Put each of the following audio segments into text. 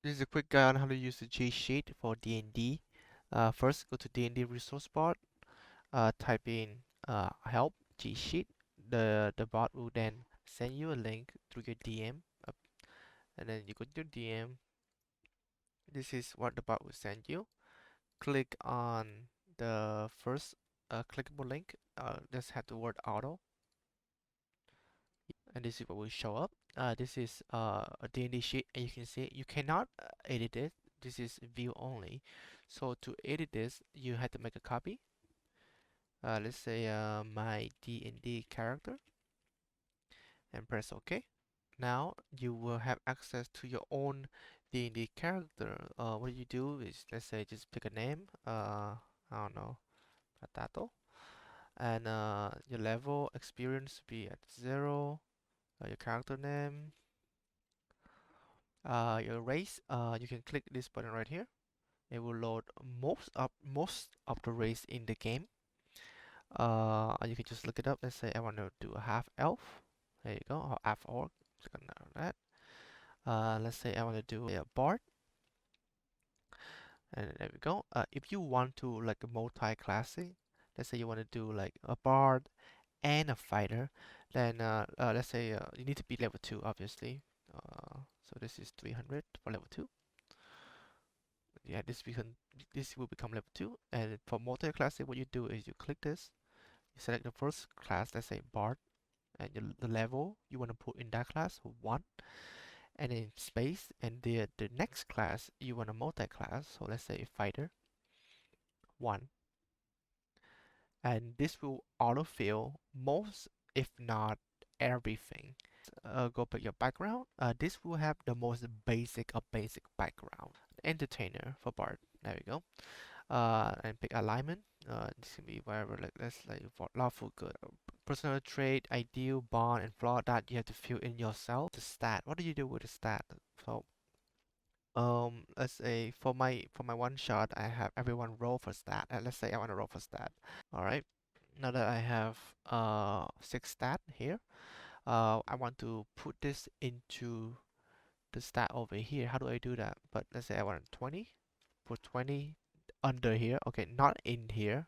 This is a quick guide on how to use the Gsheet for D&D. First, go to D&D resource bot, type in help Gsheet. The bot will then send you a link through your DM, and then you go to your DM. This is what the bot will send you. Click on the first clickable link. Just have the word auto, and this is what will show up. This is a D&D sheet, and you can see you cannot edit it. This is view only. So to edit this, you have to make a copy. Let's say my D&D character, and press OK. Now you will have access to your own D&D character. What you do is, let's say, just pick a name. I don't know, Potato, and your level experience be at 0. Your character name, your race. You can click this button right here. It will load most of the race in the game. You can just look it up. Let's say I want to do a half elf. There you go, or half orc. Click on that. Let's say I want to do a bard, and there we go. If you want to like a multi-classing, let's say you want to do like a bard and a fighter, then let's say you need to be level 2, obviously. So this is 300 for level 2. Yeah, this will become level 2. And for multi-classing, what you do is you click this, you select the first class, let's say bard, and the level you want to put in that class 1, and then space, and the next class you want a multi-class, so let's say fighter 1, and this will autofill most, if not everything. Go pick your background. This will have the most basic of basic background. Entertainer for Bard. There we go. And pick alignment. This can be whatever. Like let's like for lawful good. Personal trait, ideal, bond, and flaw that you have to fill in yourself. The stat. What do you do with the stat? So let's say for my one shot, I have everyone roll for stat. And let's say I want to roll for stat. All right. Now that I have 6 stat here, I want to put this into the stat over here. How do I do that? But let's say I want 20, put 20 under here. Okay, not in here,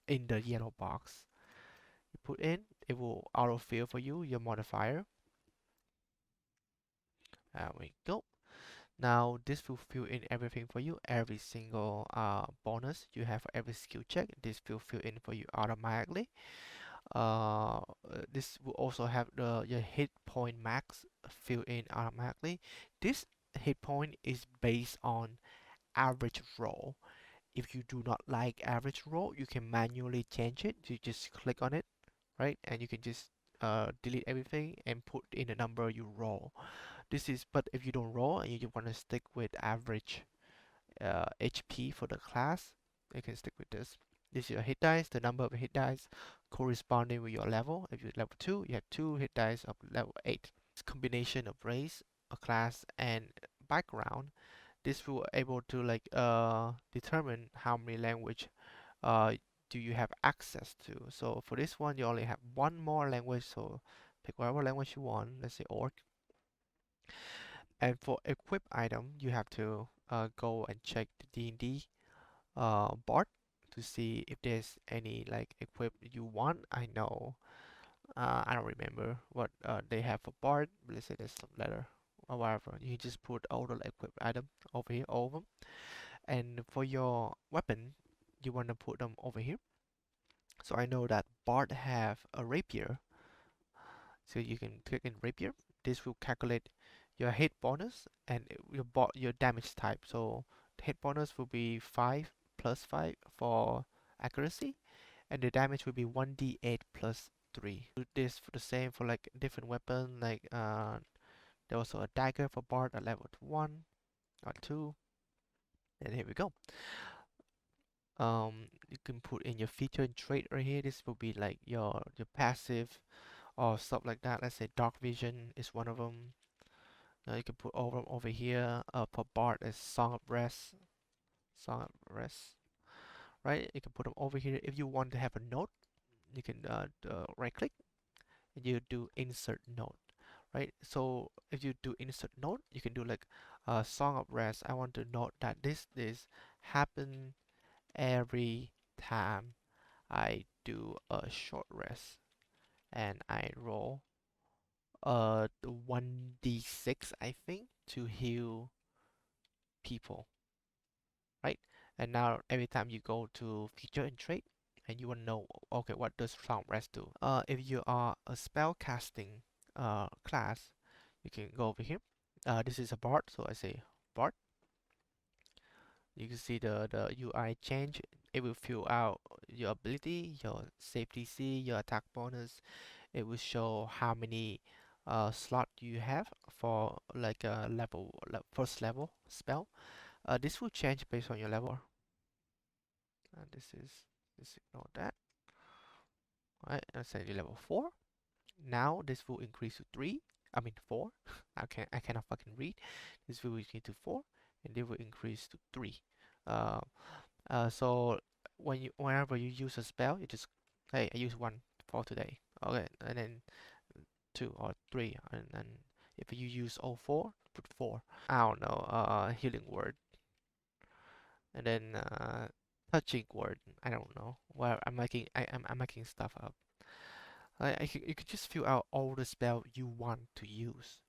in the yellow box. You put in, it will autofill for you your modifier. There we go. Now this will fill in everything for you, every single bonus you have for every skill check. This will fill in for you automatically. Uh, this will also have your hit point max fill in automatically. This hit point is based on average roll. If you do not like average roll, you can manually change it. You just click on it, right? And you can just delete everything and put in the number you roll. But if you don't roll and you just want to stick with average HP for the class, you can stick with this. This is your hit dice, the number of hit dice corresponding with your level. If you're level 2, you have 2 hit dice of level 8. This combination of race, a class, and background, this will able to like determine how many language uh, do you have access to. So for this one, you only have one more language, so pick whatever language you want. Let's say orc. And for equip item, you have to go and check the D&D board to see if there's any like equip you want. I know I don't remember what they have for bard. Let's say there's some letter or whatever. You just put all the equip item over here, all of them. And for your weapon, you want to put them over here. So I know that bard have a rapier, so you can click in rapier. This will calculate your hit bonus and your damage type. So the hit bonus will be 5 plus 5 for accuracy, and the damage will be 1d8 plus 3. Do this for the same for like different weapon, like there was also a dagger for bard at level 1 or 2, and here we go. You can put in your feature and trait right here. This will be like your passive or stuff like that. Let's say dark vision is one of them. You can put all of them over here. For bard is song of rest, right? You can put them over here. If you want to have a note, you can right click and you do insert note, right? So if you do insert note, you can do like Song of Rest, I want to note that this happen every time I do a short rest and I roll the 1d6, I think, to heal people, right? And now every time you go to feature and trait and you want to know, okay, what does Song of Rest do? If you are a spell casting class, you can go over here. This is a bard, so I say bard. You can see the UI change. It will fill out your ability, your save DC, your attack bonus. It will show how many slot you have for like a first level spell. This will change based on your level. And this ignore that. Alright, let's say level 4. Now this will increase to 3. I mean 4. I cannot fucking read. This will increase to 4, and it will increase to 3. Uh, so whenever you use a spell, you just, hey, I use 1 for today. Okay, and then 2 or 3, and then if you use all 4, put 4. I don't know, healing word, and then touching word. I don't know. Well, I'm making stuff up. You could just fill out all the spell you want to use,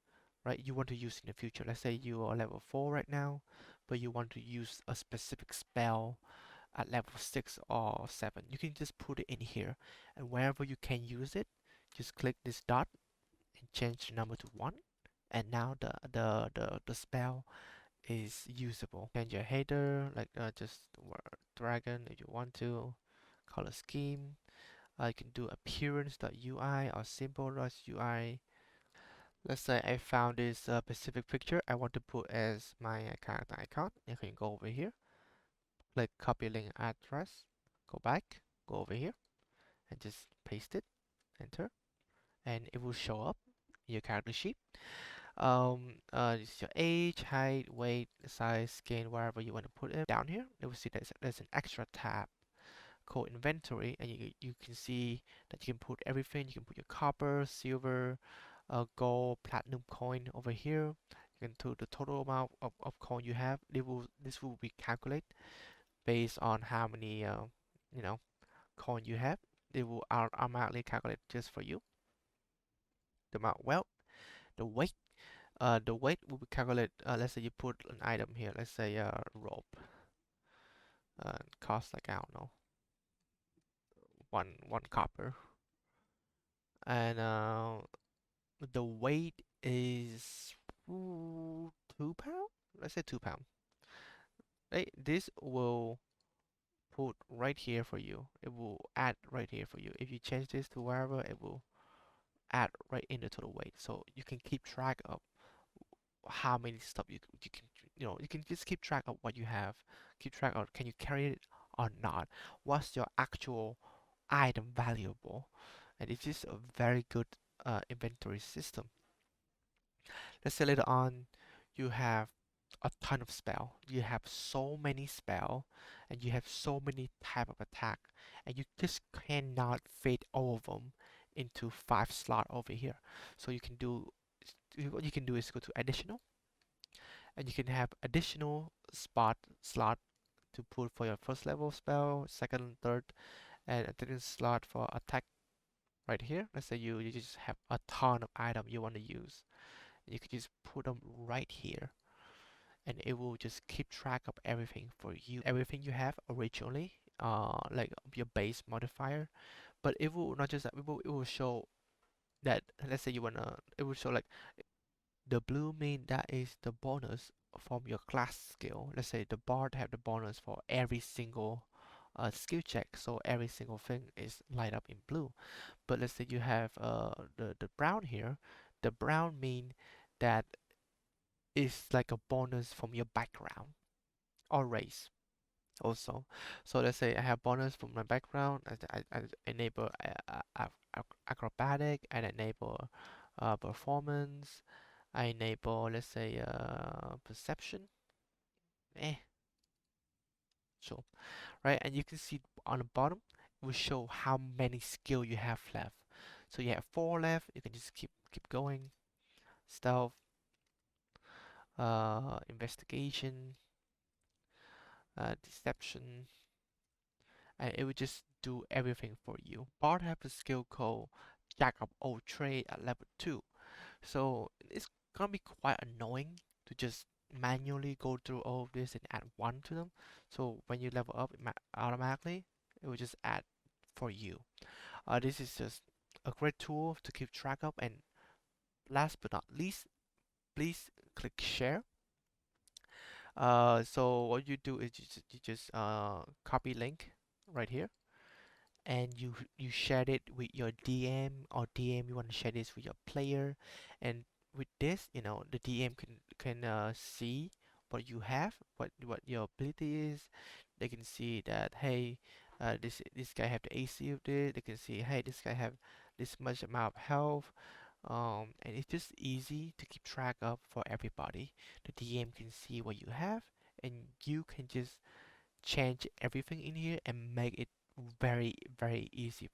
right? You want to use in the future. Let's say you are level 4 right now, but you want to use a specific spell at level 6 or 7. You can just put it in here, and wherever you can use it, just click this dot and change the number to 1, and now the spell is usable. Change your header, like just dragon if you want to, color scheme. You can do appearance.ui or symbol.ui. Let's say I found this specific picture I want to put as my character icon. You can go over here, click copy link address, go back, go over here, and just paste it, enter, and it will show up in your character sheet. This is your age, height, weight, size, skin, wherever you want to put it. Down here, you will see there's an extra tab called inventory, and you can see that you can put everything. You can put your copper, silver, gold, platinum coin over here. You can do the total amount of coin you have. This will be calculated based on how many you know coin you have. It will automatically calculate just for you the amount wealth, the weight. The weight will be calculated. Let's say you put an item here. Let's say rope. Cost like, I don't know, one copper, and the weight is 2 pound. Let's say 2 pound. Right? This will put right here for you. It will add right here for you. If you change this to wherever, it will add right in the total weight. So you can keep track of how many stuff you can, you can just keep track of what you have. Keep track of, can you carry it or not? What's your actual item valuable? And it's just a very good inventory system. Let's say later on you have a ton of spell. You have so many spell, and you have so many type of attack, and you just cannot fit all of them into 5 slot over here. So what you can do is go to additional, and you can have additional slot to put for your first level spell, second, third, and a third slot for attack right here. Let's say you just have a ton of item you want to use. You can just put them right here, and it will just keep track of everything for you. Everything you have originally, like your base modifier, but it will not just that, it will show that, let's say it will show like the blue mean that is the bonus from your class skill. Let's say the bard have the bonus for every single skill check, so every single thing is light up in blue. But let's say you have the brown here. The brown mean that is like a bonus from your background or race also. So let's say I have bonus from my background. I enable acrobatic, and enable performance. I enable, let's say, perception. Sure, right? And you can see on the bottom, it will show how many skill you have left. So you have 4 left. You can just keep going. Stealth, investigation, deception, and it will just do everything for you. Bot have a skill called Jack of all trade at level 2. So it's gonna be quite annoying to just manually go through all of this and add one to them. So when you level up automatically, it will just add for you. This is just a great tool to keep track of. And last but not least, please click share. So what you do is you just copy link right here, and you share it with your DM, or DM you want to share this with your player. And with this, the DM can see what you have, what your ability is. They can see that, hey, this guy have the AC of this. They can see, hey, this guy have this much amount of health. And it's just easy to keep track of for everybody. The DM can see what you have, and you can just change everything in here and make it very, very easy